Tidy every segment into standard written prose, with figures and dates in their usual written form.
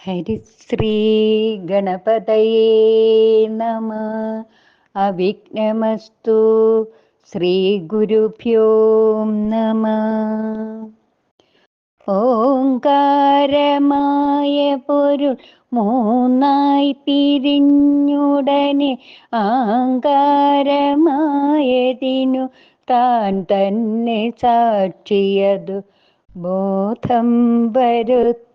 ഹരിശ്രീ ഗണപതയേ നമ. അവിഘ്നമസ്തു. ശ്രീ ഗുരുഭ്യോ നമ. ഓംകാരമായ പൊരുൾ മൂന്നായി പിരിഞ്ഞുടനെ ആങ്കാരമായതിനു താൻ തന്നെ സാക്ഷിയതു ബോധം വരുത്തുവതിനാളായി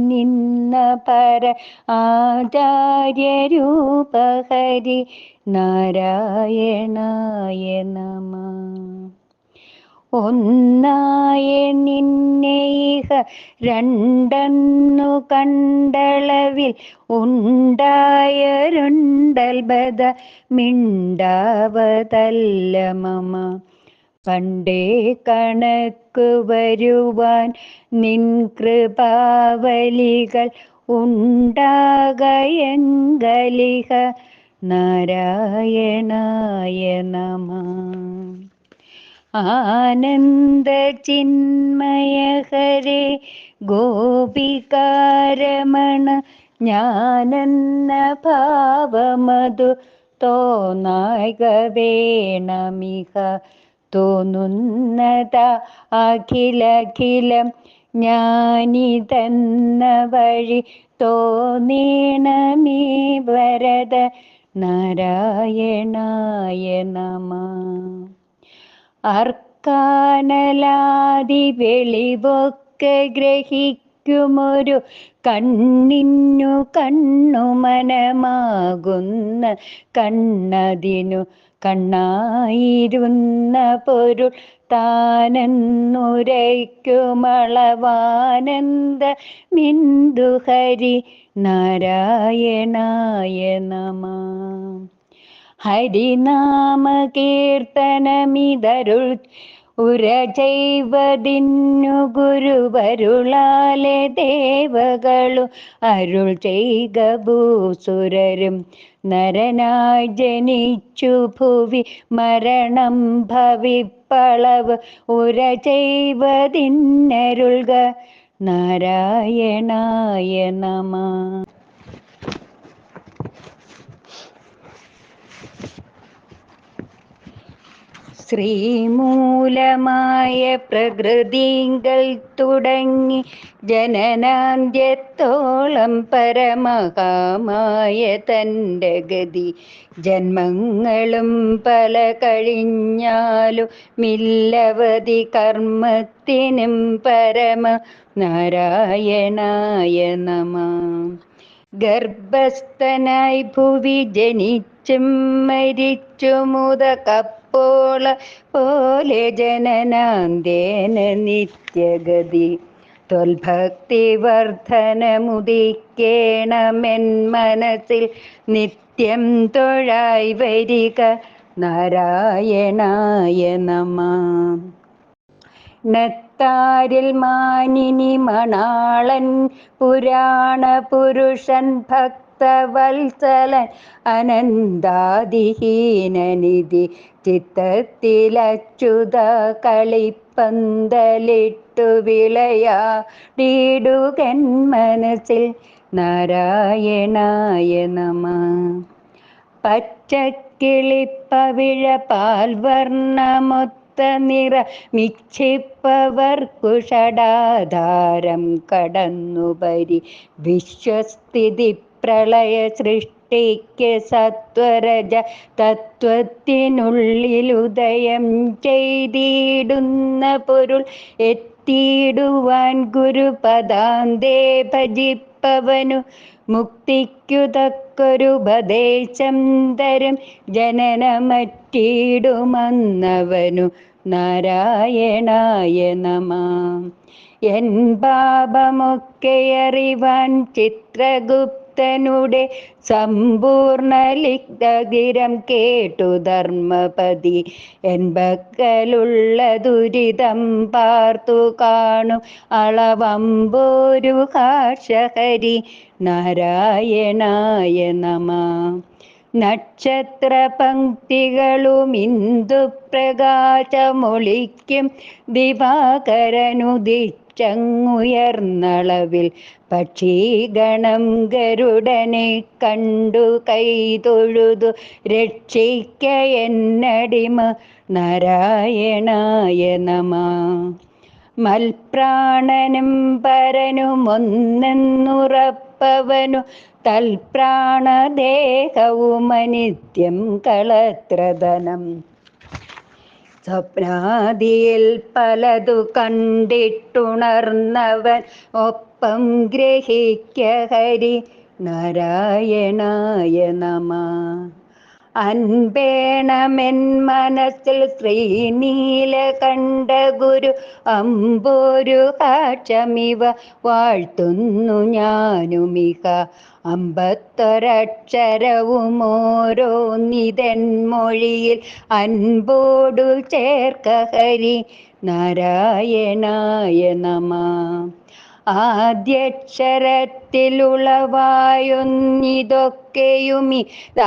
നിന്ന പര ആചാര്യരൂപഹരി നാരായണായ നമ. ഒന്നായ നിന്നെയിഹ രണ്ടെന്നു കണ്ടളവിൽ ഉണ്ടായൊരുണ്ടൽബത മിണ്ടാവതല്ല മമ. പണ്ടേ കണക്കു വരുവാൻ നിൻ കൃപാവലികൾ ഉണ്ടാകയെങ്കലിഹ നാരായണായ നമ. ആനന്ദ ചിന്മയ ഹരേ ഗോപികാരമണ ഞാനെന്ന ഭാവമതു തോന്നായ്ക വേണമിഹ. തോന്നുന്നത അഖിലഖിലം ഞാനിതെന്ന വഴി തോന്നേണമേ വരദ നാരായണായ നമ. അർക്കാനലാദി വെളിവൊക്കെ ഗ്രഹിക്കുമൊരു കണ്ണിന്നു കണ്ണുമനമാകുന്ന കണ്ണതിനു കണ്ണായിരുന്ന പൊരുൾ താനെന്നുരയ്ക്കുമളവാനന്ദ മിന്ദുഹരി നാരായണായ നമ. ഹരിനാമ കീർത്തനമിതരുൾ ഉര ചെയ്വതിന്നു ഗുരുവരുളാലെ ദേവകളു അരുൾ ചെയ്ക ഭൂസുരരും നരനായി ജനിച്ചു ഭുവി മരണം ഭവിപ്പളവ് ഉര ചെയ്വതിന്നരുൾക നാരായണായ നമ. ശ്രീമൂലമായ പ്രകൃതിങ്കൽ തുടങ്ങി ജനനാന്ത്യത്തോളം പരമഹാമായ തൻ്റെ ഗതി ജന്മങ്ങളും പല കഴിഞ്ഞാലും മില്ലവധി കർമ്മത്തിനും പരമ നാരായണായ നമ. ഗർഭസ്ഥനായി ഭുവി ജനിച്ചും മരിച്ചുമുതകപ്പോള പോലെ ജനനാന്ത്യേന നിത്യഗതി ത്വൽഭക്തി വർദ്ധനമുദിക്കേണമെൻ മനസ്സിൽ നിത്യം തൊഴായി വരിക നാരായണായ നമ. നത്താരിൽ മാനിനി മണാളൻ പുരാണ പുരുഷൻ ഭക്തവത്സലൻ അനന്താദിഹീനനിധി ചിത്തത്തിലച്യുത കളിപ്പന്തലിട്ടു വിളയാടിടുകൻ മനസ്സിൽ നാരായണായ നമ. പച്ചക്കിളിപ്പവിഴ പാൽവർണ്ണമൊത്ത നിറമിച്ഛിപ്പവർക്കു ഷഡാധാരം കടന്നുപരി വിശ്വസ്ഥിതി പ്രളയ സൃഷ്ടിക്ക് സത്വരജ തത്വത്തിനുള്ളിലുദയം ചെയ്തിടുന്ന പൊരുൾ എത്തിയിടുവാൻ ഗുരുപദാന്തേ ഭജിപ്പവനു മുക്തിക്കു തക്കൊരുപദേശം തരും ജനനമറ്റിടുമന്നവനു നാരായണായ നമ. എൻ പാപമൊക്കെയറിവാൻ ചിത്രഗുപ്തനുടെ സമ്പൂർണ്ണ ലിഗ്ധഗിരം കേട്ടു ധർമ്മപതി എൻ പക്കലുള്ള ദുരിതം പാർത്തു കാണും അളവമ്പോരു ഹാർഷഹരി നാരായണായ നമ. നക്ഷത്ര പങ്ക്തികളും ഇന്ദുപ്രകാശമൊളിക്കും ദിവാകരനുദിച്ചങ്ങുയർന്നളവിൽ പക്ഷിഗണം ഗരുഡനെ കണ്ടു കൈതൊഴുതു രക്ഷിക്ക എന്നടിമ നാരായണായ നമഃ. മൽപ്രാണനും പരനുമൊന്നെന്നുറപ്പവനു തൽപ്രാണദേഹവുമനിത്യം കളത്രധനം. സ്വപ്നാദിയിൽ പലതു കണ്ടിട്ടുണർന്നവൻ ഒപ്പം ഗ്രഹിക്ക ഹരി നാരായണായ നമഃ. അൻപേണമെൻ മനസ്സിൽ ശ്രീനീലകണ്ഠ ഗുരു അമ്പൊരു കാക്ഷമിവ വാഴ്ത്തുന്നു ഞാനുമിക. അമ്പത്തൊരക്ഷരവും ഓരോന്നിതൻ മൊഴിയിൽ അൻപോടു ചേർക്ക ഹരി നാരായണായ നമഃ. ആദ്യക്ഷരത്തിലുളവായൊന്നിതൊക്കെയുമി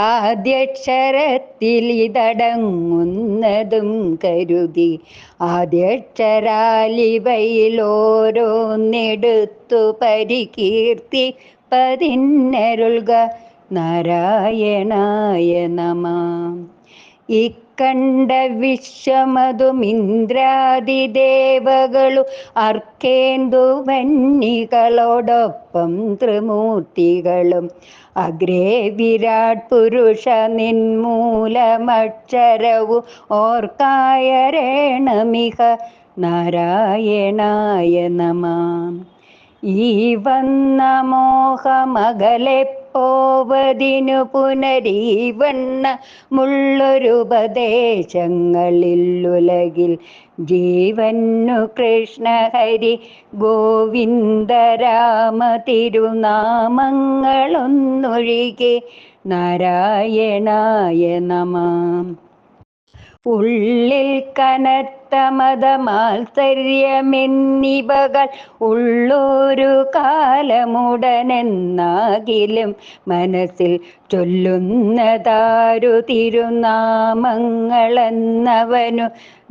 ആദ്യക്ഷരത്തിലിതടങ്ങുന്നതും കരുതി ആദ്യക്ഷരാലിവയിൽ ഓരോന്നെടുത്തു പരികീർത്തി പതിന്നരുൾക നാരായണായ നമഃ. ഇക്കണ്ട വിശ്വമതുമിന്ദ്രാദിദേവകളു അർക്കേന്ദുവന്നികളോടൊപ്പം ത്രിമൂർത്തികളും അഗ്രേ വിരാട് പുരുഷ നിന്മൂലമക്ഷരവും ഓർക്കായരേണമിഹ നാരായണായ നമഃ. ഈ വന്ന മോഹമകലെ പോവതിനു പുനരീവണ്ണമുള്ളൊരുപദേശങ്ങളിലുലകിൽ ജീവന്നു കൃഷ്ണഹരി ഗോവിന്ദരാമ തിരുനാമങ്ങളൊന്നൊഴികെ നാരായണായ നമഃ. ഉള്ളിൽ കനത്ത മതമാത്സര്യമെന്നിവകൾ ഉള്ളൊരു കാലമുടനെന്നാകിലും മനസ്സിൽ ചൊല്ലുന്നതാരു തിരുനാമങ്ങളെന്നവനു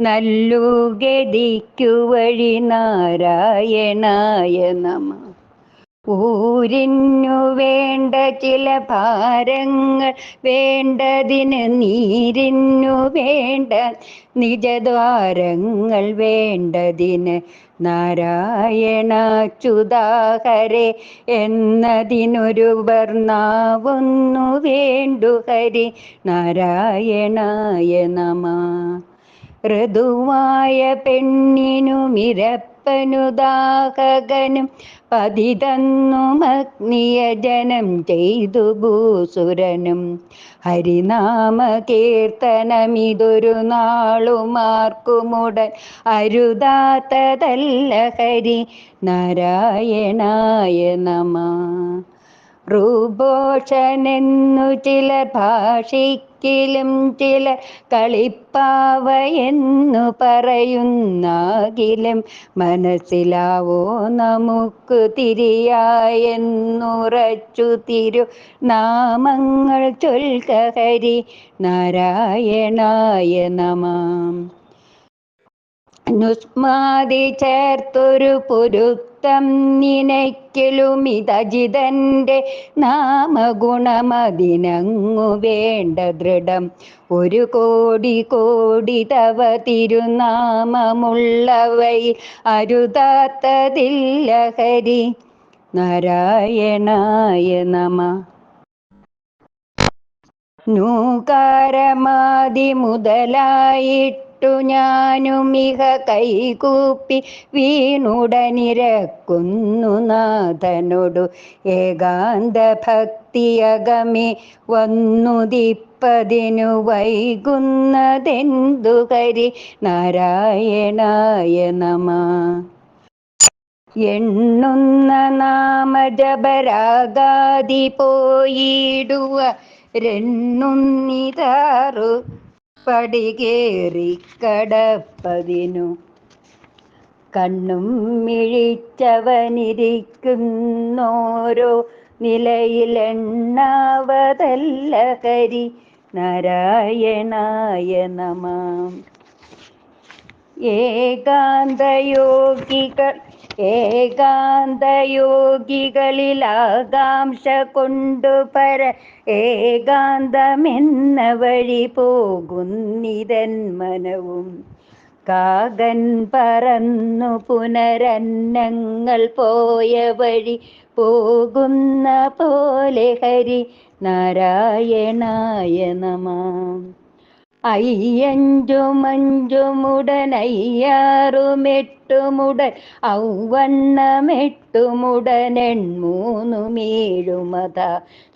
നല്ലു ഗതിക്കു വഴി നാരായണായ നമഃ. ഊരിന്നു വേണ്ട ചില ഭാരങ്ങൾ വേണ്ടതിന് നീരിന്നു വേണ്ട നിജദ്വാരങ്ങൾ വേണ്ടതിന് നാരായണാച്യുതാഹരേ എന്നതിനൊരു വർണ്ണാവൊന്നു വേണ്ടു ഹരി നാരായണായ നമഃ. ഋതുവായ പെണ്ണിനുമിരപ്പനുദാഹകനും പതിതന്നുമഗ്നിയജനം ചെയ്തു ഭൂസുരനും ഹരിനാമ കീർത്തനമിതൊരു നാളുമാർക്കുമുടൻ അരുതാത്തതല്ല ഹരി നാരായണായ നമഃ. ഋഭോഷനെന്നു ചിലർ ഭാഷിക്കിലും ചിലർ കളിപ്പാവയെന്നു പറയുന്നാകിലും മനസ്സിലാവോ നമുക്ക് തിരിയായെന്നുറച്ചു തിരു നാമങ്ങൾ ചൊൽക ഹരി നാരായണായ നമഃ. നുസ്മാതി ചേർത്തൊരു പൊരുത്തം നിനയ്ക്കലുമിതജിതന്റെ നാമഗുണമതിനങ്ങു വേണ്ട ദൃഢം ഒരു കോടി കോടി തവ തിരുനാമമുള്ളവയിൽ അരുതാത്തതില്ല ഹരി നാരായണായ നമഃ. നൂകാരമാദി മുതലായിട്ടു ഞാനുമിഹ കൈകൂപ്പി വീണുടനിരക്കുന്നു നാഥനോടു ഏകാന്ത ഭക്തിയകമേ വന്നുദിപ്പതിനു വൈകുന്നതെന്തു ഹരി നാരായണായ നമഃ. എണ്ണുന്ന നാമജപരാഗാദി പോയിടുവ രണ്ണുന്നിതാറു പടികേറി കടപ്പതിനു കണ്ണും മിഴിച്ചവനിരിക്കുന്നോരോ നിലയിലെണ്ണാവതല്ല ഹരി. നാരായണായ നമഃ. ഏകാന്തയോഗികളിൽ ആകാംക്ഷ കൊണ്ടു ഏകാന്തമെന്ന വഴി പോകുന്നിതൻ മനവും. കാകൻ പറന്നു പുനരന്നങ്ങൾ പോയ വഴി പോകുന്ന പോലെ ഹരി. നാരായണായ നമഃ. അയ്യഞ്ചുമഞ്ചുമുടനയ്യാറുമെട്ടുമുടൻ ഔവണ്ണമെട്ടുമുടനെൺമൂന്നുമേഴുമത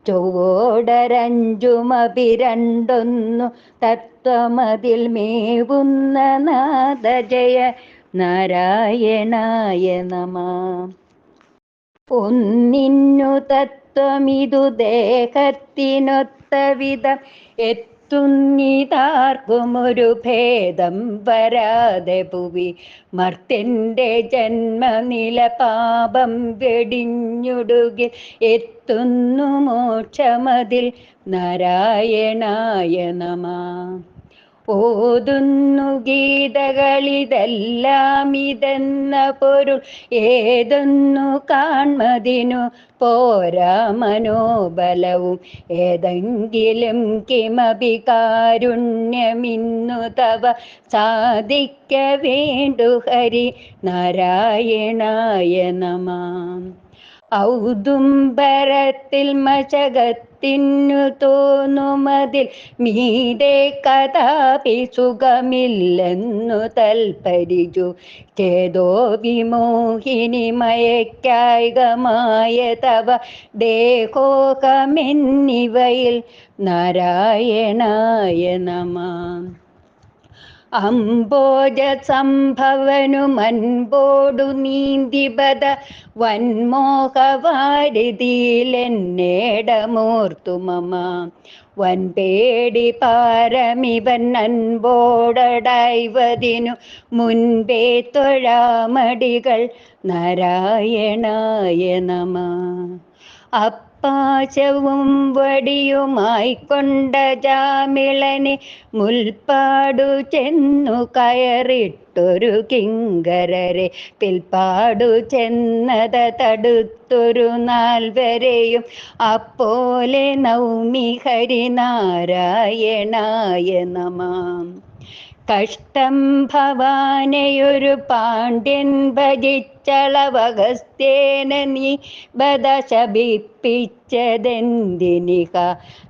ചൊവ്വോടരഞ്ചുമപിരണ്ടൊന്നു തത്വമതിൽ മേവുന്ന നാദ ജയ. നാരായണായ നമഃ. ഒന്നിന്നു തത്വമിതു ദേഹത്തിനൊത്ത വിധം എത്തുന്നിതാർക്കുമൊരു ഭേദം വരാതെ ഭുവി. മർത്യന്റെ ജന്മനില പാപം വെടിഞ്ഞുടുകിൽ എത്തുന്നു മോക്ഷമതിൽ. നാരായണായ നമഃ. ഓതുന്നു ഗീതകളിതെല്ലാം ഇതെന്ന പൊരുൾ ഏതൊന്നു കാൺമതിനു പോരാ മനോബലവും. ഏതെങ്കിലും കിമപി കാരുണ്യമിന്നു തവ സാധിക്ക വേണ്ടു ഹരി. നാരായണായ നമഃ. ഔദുംബരത്തിൽ മശകത്തിനു തോന്നുമതിൽ മീതെ കഥാപി സുഖമില്ലെന്നു തൽപരിജു. ചേതോ വിമോഹിനി മയക്കായികമായ തവ ദേഹോഹമെന്നിവയിൽ. നാരായണായ നമഃ. അംബോജ സംഭവനുമൻപോടു നീന്തിബത വൻമോഹവാരിതിയിലെന്നേടമോർത്തു മമ. വൻപേടി പാരമിവൻ അൻപോടടായ്വതിനു മുൻപേ തൊഴാമടികൾ. നാരായണായ നമഃ. അപ്പാശവും വടിയുമായിക്കൊണ്ട ജാമിളനെ മുൽപ്പാടു ചെന്നു കയറിട്ടൊരു കിങ്കരരെ പിൽപ്പാടു ചെന്നത തടുത്തൊരു നാൽവരെയും അപ്പോലെ നൗമി ഹരി. നാരായണായ നമഃ. കഷ്ടം ഭവാനെയൊരു പാണ്ഡ്യൻ ഭജിച്ചളവഗസ്ത്യേന നീ ബദ ശപിപ്പിച്ചതെന്തിനിഹ.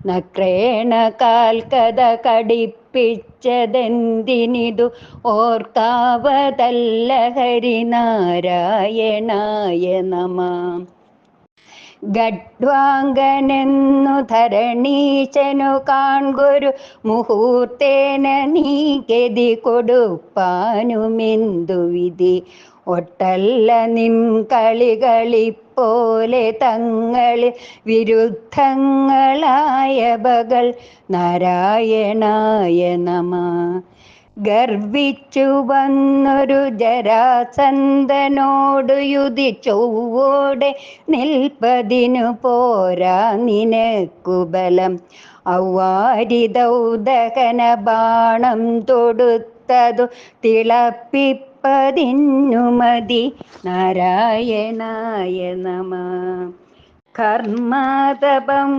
നക്രേണ കാൽക്കഥ കടിപ്പിച്ചതെന്തിനിതു ഓർക്കാവതല്ല ഹരി. നാരായണായ നമഃ. ഗഡ്വാങ്കനെന്നു ധരണീശനു കാൺകൊരു മുഹൂർത്തേന നീ ഗതി കൊടുപ്പാനുമെന്തു വിധി. ഒട്ടല്ല നിൻ കളികളിപ്പോലെ തങ്ങളിൽ വിരുദ്ധങ്ങളായ ബകൾ. നാരായണായ നമഃ. ഗർവിച്ചു വന്നൊരു ജരാസന്ധനോടു യുധി ചൊവ്വോടെ നിൽപ്പതിനു പോരാ നിനക്കു ബലം. ഔവാരിദൗദകന ബാണം തൊടുത്തതു തിളപ്പിപ്പതിന്നു മതി. നാരായണായ നമഃ. കർമാതപം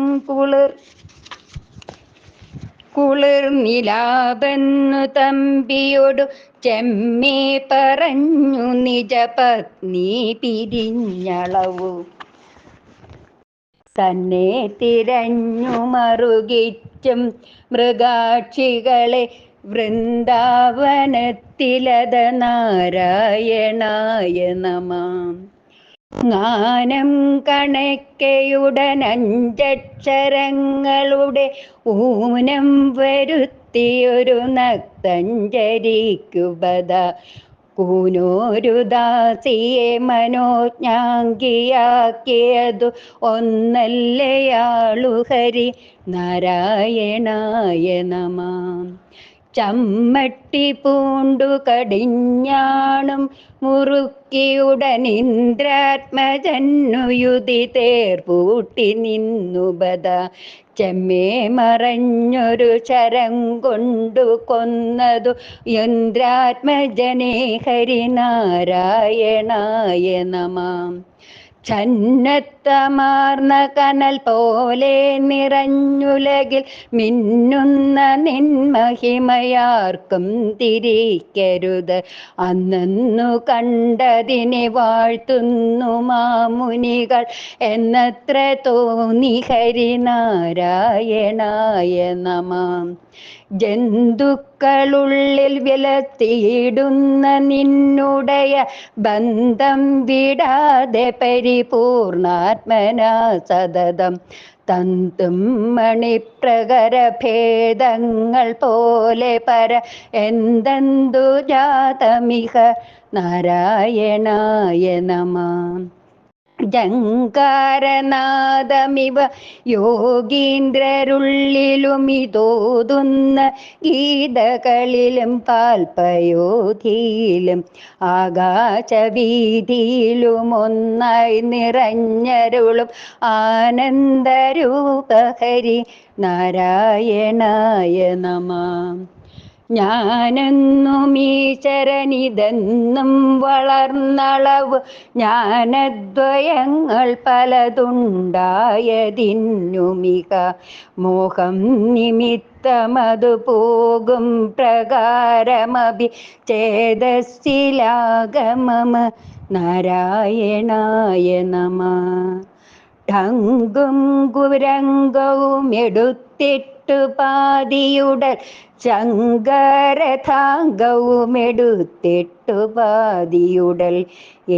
കുളിർനിലാപെന്നു തമ്പിയൊടു ചെമ്മേ പറഞ്ഞു നിജപത്നി പിരിഞ്ഞളവു. തന്നെ തിരഞ്ഞു മറുകിച്ചും മൃഗാക്ഷികളെ വൃന്ദാവനത്തിലത. നാരായണായ നമഃ. ജ്ഞാനം കണക്കയുടനഞ്ചക്ഷരങ്ങളുടെ ഊനം വരുത്തിയൊരു നക്തഞ്ചരിക്കുബത. കൂനോരു ദാസിയെ മനോജ്ഞാംഗിയാക്കിയതു ഒന്നല്ലയാളു ഹരി. നാരായണായ നമഃ. ചമ്മട്ടി പൂണ്ടു കടിഞ്ഞാണും മുറുക്കിയുടനിന്ദ്രാത്മജന്നുയുതി തേർപൂട്ടി നിന്നു ബദ ചെമ്മേ മറഞ്ഞൊരു ശരം കൊണ്ടു കൊന്നതു യന്ത്രാത്മജനെ ഹരിനാരായണായ നമഃ. ഛന്നത്തമാർന്ന കനൽ പോലെ നിറഞ്ഞുലകിൽ മിന്നുന്ന നിൻമഹിമയാർക്കും തിരിക്കരുത്. അന്നു കണ്ടതിനെ വാഴ്ത്തുന്നു മാമുനികൾ എന്നത്ര തോന്നി ഹരിനാരായണായ നമഃ. ജന്തുക്കളുള്ളിൽ വിലത്തിയിടുന്ന നിന്നുടയ ബന്ധം വിടാതെ പരിപൂർണാത്മനാ സതതം തന്തും മണിപ്രകരഭേദങ്ങൾ പോലെ പര എന്തെന്തു ജാതമിഹ നാരായണായ നമഃ. ജങ്കാരനാദമിവ യോഗീന്ദ്രരുള്ളിലുമിതോതുന്ന ഗീതകളിലും പാൽപയോധിയിലും ആകാശവീതിയിലും ഒന്നായി നിറഞ്ഞരുളും ആനന്ദരൂപഹരി നാരായണായ നമഃ. ഞാനെന്നുമീശ്വരനിതെന്നും വളർന്നളവ് ജ്ഞാനദ്വയങ്ങൾ പലതുണ്ടായതിന്നുമിക മോഹം നിമിത്തമതു പോകും പ്രകാരമഭി ചേതസ്സിലാഗമമ നാരായണായ നമഃ. ഠങ്കും കുരംഗവും എടുത്തിട്ടു പാതിയുടൽ ശങ്കരഥാംഗവുമെടുത്തിട്ടു പാതിയുടൽ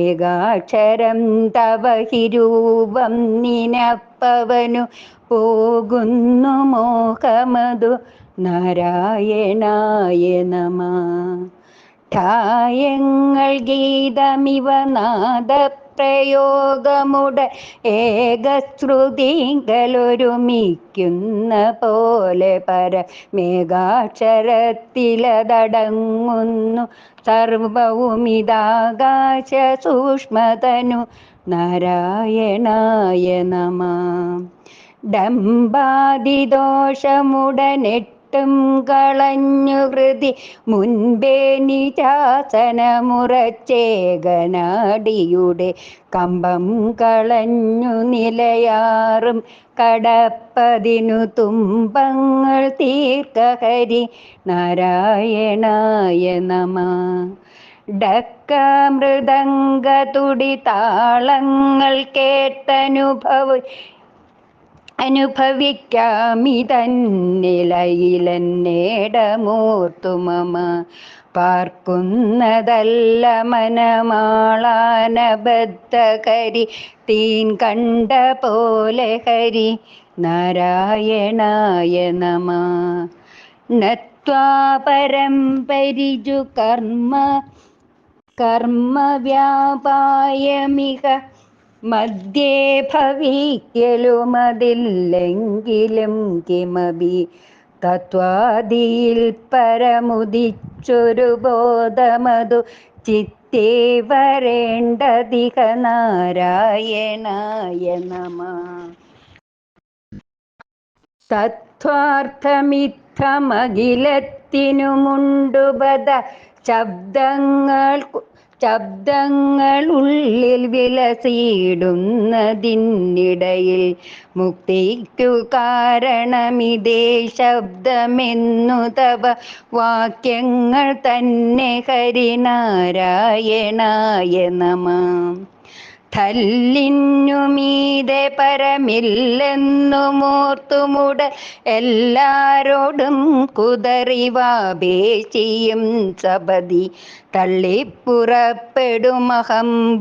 ഏകാക്ഷരം തവ ഹിരൂപം നിനപ്പവനു പോകുന്നു മോഹമതു നാരായണായ നമഃ. ഠായങ്ങൾ ഗീതമിവ നാദപ്രയോഗമുട ഏകശ്രുതികളൊരുമിക്കുന്ന പോലെ പരമേകാക്ഷരത്തിലതടങ്ങുന്നു സർവവുമിതാകാശ സൂക്ഷ്മതനു നാരായണായ നമഃ. ഡംബാദിദോഷമുടനെട്ടും കളഞ്ഞു ഹൃദി മുൻപേ നിജാസനമുറച്ചേകനാടിയുടെ കമ്പം കളഞ്ഞു നിലയാറും കടപ്പതിനു തുമ്പങ്ങൾ തീർക്കഹരി നാരായണായ നമഃ. ഡക്കമൃദംഗതുടി താളങ്ങൾ അനുഭവിക്കാമിതന്നിലയിലെന്നേടമൂർത്തു മമ പാർക്കുന്നതല്ല മനമാളാനബദ്ധകരി തീൻ കണ്ട പോലെ ഹരി നാരായണായ നമഃ. നത്വാപരം പരിജു കർമ്മവ്യാപായമിഹ മധ്യേ ഭവിക്കലുമതില്ലെങ്കിലും കിമപി തത്വാദിയിൽ പരമുദിച്ചൊരു ബോധമതു ചിത്തേ വരേണ്ടതിഹ നാരായണായ നമഃ. തത്വാർത്ഥമിത്തമഖിലത്തിനുമുണ്ടുപദ ശബ്ദങ്ങളുള്ളിൽ വിലസിയിടുന്നതിനിടയിൽ മുക്തിക്കു കാരണമിതേ ശബ്ദമെന്നു തവ വാക്യങ്ങൾ തന്നെ ഹരിനാരായണായ നമഃ. തല്ലിന്നുമീതെ പരമില്ലെന്നു മൂർത്തുമുട എല്ലാരോടും കുതറിവാപേക്ഷിയും സപതി തള്ളിപ്പുറപ്പെടുമഹം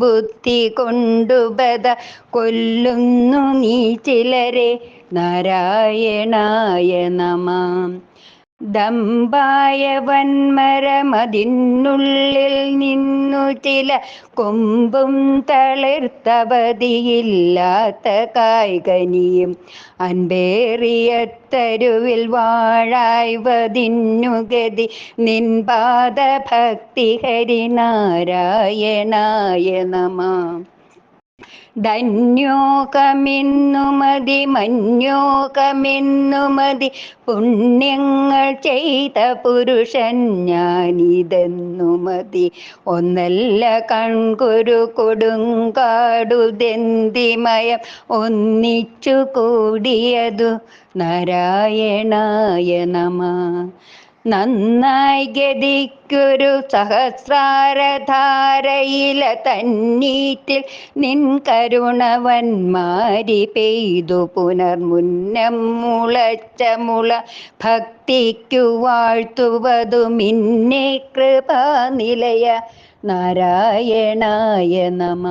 ബുദ്ധി കൊണ്ടുബദ കൊല്ലുന്നു നീ ചിലരെ നാരായണായ നമഃ. ദമ്പായ വന്മരമതിനുള്ളിൽ നിന്നു ചില കൊമ്പും തളിർത്തവധിയില്ലാത്ത കായ്കനിയും അൻപേറിയ തരുവിൽ വാഴായ്വതിന്നു ഗതി നിൻപാദ ഭക്തി ഹരിനാരായണായ നമ. ധന്യോകമെന്നുമതി മന്യോകമെന്നുമതി പുണ്യങ്ങൾ ചെയ്ത പുരുഷൻ ഞാനിതെന്നുമതി ഒന്നല്ല കൺകുരു കൊടുങ്കാടു ദന്തിമയം ഒന്നിച്ചു കൂടിയതു നാരായണായ നമ. നന്നായി ഗതിക്കൊരു സഹസ്രാരധാരയില തന്നീറ്റിൽ നിൻ കരുണവന്മാരി പെയ്തു പുനർമുന്നം മുളച്ച മുള ഭക്തിക്കു വാഴ്ത്തുവതു മിന്നെ കൃപാനിലയ നാരായണായ നമ.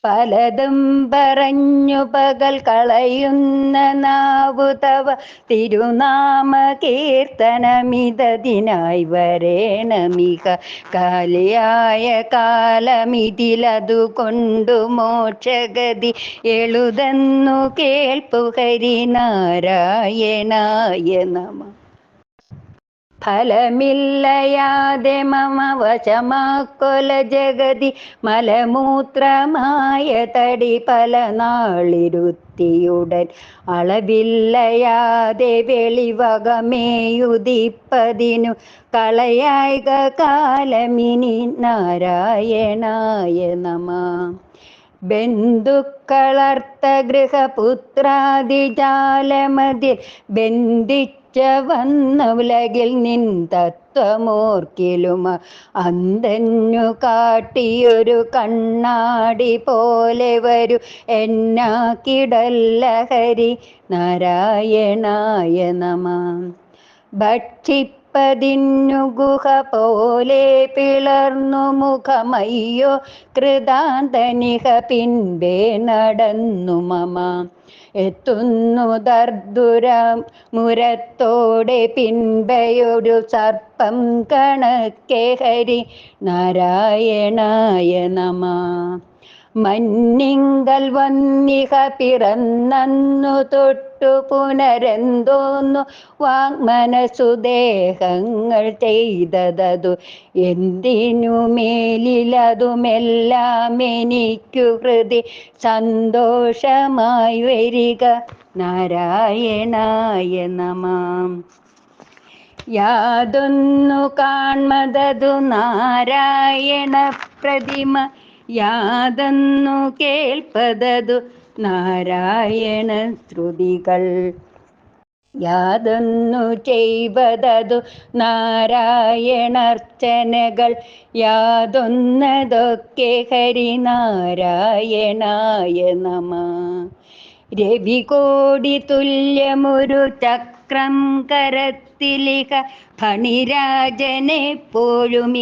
പലതും പറഞ്ഞു പകൽ കളയുന്ന നാവു തവ തിരുനാമ കീർത്തനമിതതിനായി വരേണമിക കാലിയായ കാലമിതിലതു കൊണ്ടു മോക്ഷഗതി എളുതെന്നു കേൾപ്പു ഹരിനാരായണായ നമ. ഫലമില്ലയാതെ മമ വശമാക്കൊല ജഗതി മലമൂത്രമായ തടി പല നാളിരുത്തിയുടൻ അളവില്ലയാതെ വെളിവകമേയുദിപ്പതിനു കളയായിക കാലമിനി നാരായണായ നമ. ബന്ധുക്കളർത്ത ഗൃഹപുത്രാദിജാലമതിൽ ബന്ധിച്ച വന്ന ഉലകിൽ നിൻ തത്വമോർക്കിലുമ അന്തന്നു കാട്ടിയൊരു കണ്ണാടി പോലെ വരൂ എന്നാക്കിടല്ല ഹരി നാരായണായ നമ. ഭക്ഷിപ്പതിന്നു ഗുഹ പോലെ പിളർന്നു മുഖമയ്യോ കൃതാന്തനിഹ പിൻപേ നടന്നു മമ എത്തുന്നു ദർദുര മുരത്തോടെ പിൻപയൊരു സർപ്പം കണക്കെ ഹരി നാരായണായ നമ. മന്നിങ്കൽ വന്നിഹ പിറന്നു തൊട്ടു പുനരെന്തോന്നു വാങ്മനസുദേഹങ്ങൾ ചെയ്തതു എന്തിനു മേലിലതുമെല്ലാം എനിക്കു ഹൃദി സന്തോഷമായി വരിക നാരായണായ നമ. യാതൊന്നു കാൺമതതു നാരായണ പ്രതിമ യാതൊന്നു കേൾപ്പതതു നാരായണ ശ്രുതികൾ യാതൊന്നു ചെയ്വതതു നാരായണർച്ചനകൾ യാതൊന്നതൊക്കെ ഹരിനാരായണായ നമ. രവികോടി തുല്യമൊരു ചക്രം കരത്തിലിക ഫണിരാജനെപ്പോഴും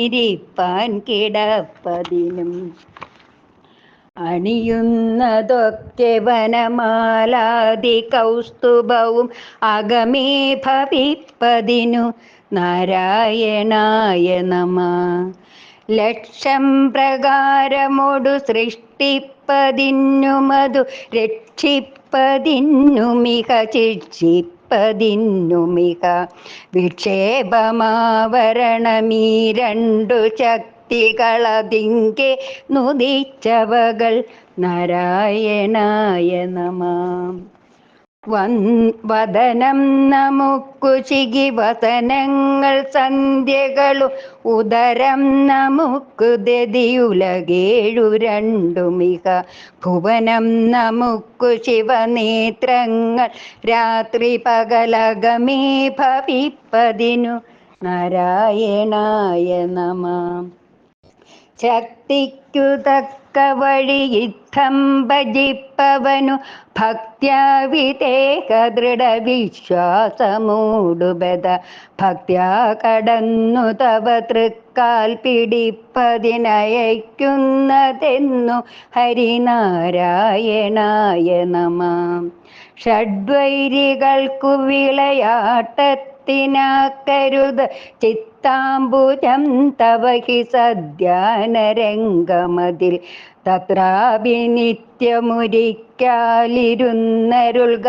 ഇരിപ്പാൻ കിടപ്പതിനും അണിയുന്നതൊക്കെ വനമാലാദി കൗസ്തുഭവും അകമേ ഭവിപ്പതിനു നാരായണായ നമ. ലക്ഷം പ്രകാരമൊടു സൃഷ്ടിപ്പതിന്നുമതു രക്ഷിപ്പതിന്നുമിക ശിക്ഷിപ്പതിന്നുമിക വിക്ഷേപമാവരണമീ രണ്ടു ശക്തികളതിങ്കെ നുദിച്ചവകൾ നാരായണായ നമ. വദനം നമുക്കു ചികി വസനങ്ങൾ സന്ധ്യകളും ഉദരം നമുക്കു ദതിയുലകേഴു രണ്ടുമിക ഭുവനം നമുക്കു ശിവനേത്രങ്ങൾ രാത്രി പകലകമേ ഭവിപ്പതിനു നാരായണായ നമ. ശക്തിക്കു തക്ക വഴി യുദ്ധം ഭജിപ്പവനു ഭക്ത്യാ വിതേക ദൃഢവിശ്വാസമൂടുബത ഭക്ത്യാ കടന്നു തവ തൃക്കാൽ പിടിപ്പതിനയക്കുന്നതെന്നു ഹരിനാരായണായ നമ. ഷഡ്വൈരികൾക്കു വിളയാട്ട ചിത്തത്തിനാക്കരുത് ചിത്താംബുജം തവ ഹി സദ്യാനരംഗമതിൽ തത്രാപി നിത്യമുരിക്കാലിരുന്നരുൾക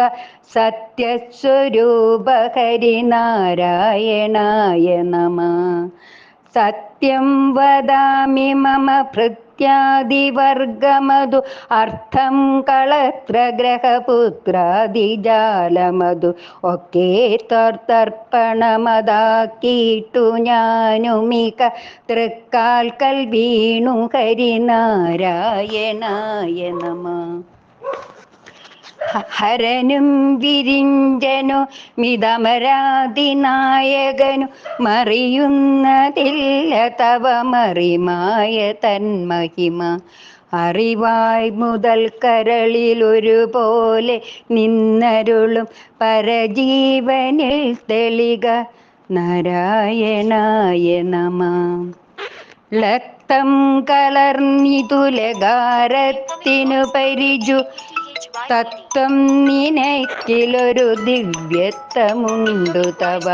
സത്യസ്വരൂപ ഹരിനാരായണായ നമഃ. സത്യം വദാമി മമ ഭൃത്യാദിവർഗമധു അർത്ഥം കളത്രഗ്രഹപുത്രാദിജാലമധു ഒക്കെ തർപ്പണമതാക്കിയിട്ടു ഞാനുമിക തൃക്കാൽക്കൽ വീണു ഹരിനാരായണായ നമഃ. ഹരനും വിരിഞ്ചനു മിതമരാതിനായകനു മറിയുന്നതില്ല തവ മറിമായ തന്മഹിമ. അറിവായ് മുതൽ കരളിലൊരുപോലെ നിന്നരുളും പരജീവനിൽ തെളിക നാരായണായ നമഃ. ലക്തം കലർന്നിതു ലകാരത്തിനു പരിജു തത്വം നിനക്കിലൊരു ദിവ്യത്വമുണ്ടു തവ.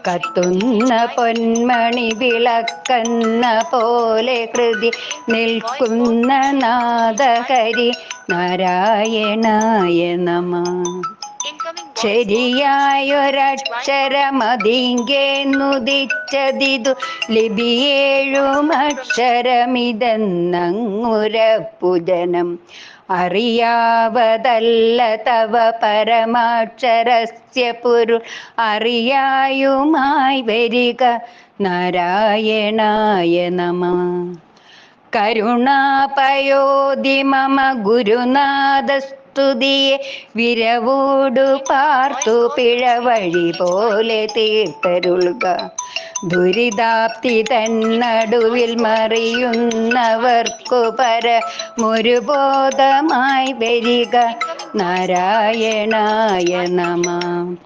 കത്തുന്ന പൊന്മണി വിളക്കെന്ന പോലെ ഹൃദി നിൽക്കുന്ന നാദഹരി നാരായണായ നമഃ. ശരിയായൊരക്ഷരമതിങ്കേന്നുദിച്ചതിതു ലിപിയേഴുമക്ഷരമിതെന്നങ്ങുരപ്പുജനം. അറിയാവതല്ല തവ പരമാക്ഷരസ്യ പൊരുൾ അറിയായുമായി വരിക നാരായണായ നമഃ. കരുണാപയോധി മമ ഗുരുനാഥസ്തുതിയെ വിരവോടു പാർത്തു പിഴവഴി പോലെ തീർത്തരുൾക. ദുരിതാപ്തി തന്നടുവിൽ മറിയുന്നവർക്കു പരമൊരുബോധമായി വരിക നാരായണായ നമഃ.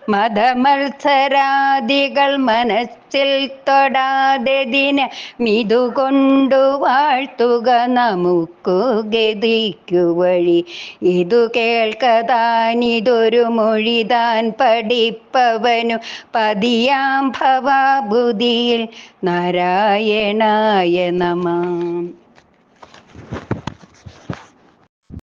മതമത്സരാദികൾ മനസ്സിൽ തൊടാതെ ദിന മിതുകൊണ്ടു വാഴ്ത്തുക നമുക്കു ഗതിക്കു വഴി. ഇതു കേൾക്കതാനിതൊരു മൊഴിതാൻ പഠിപ്പവനു പതിയാം ഭവാബുധിയിൽ നാരായണായ നമഃ.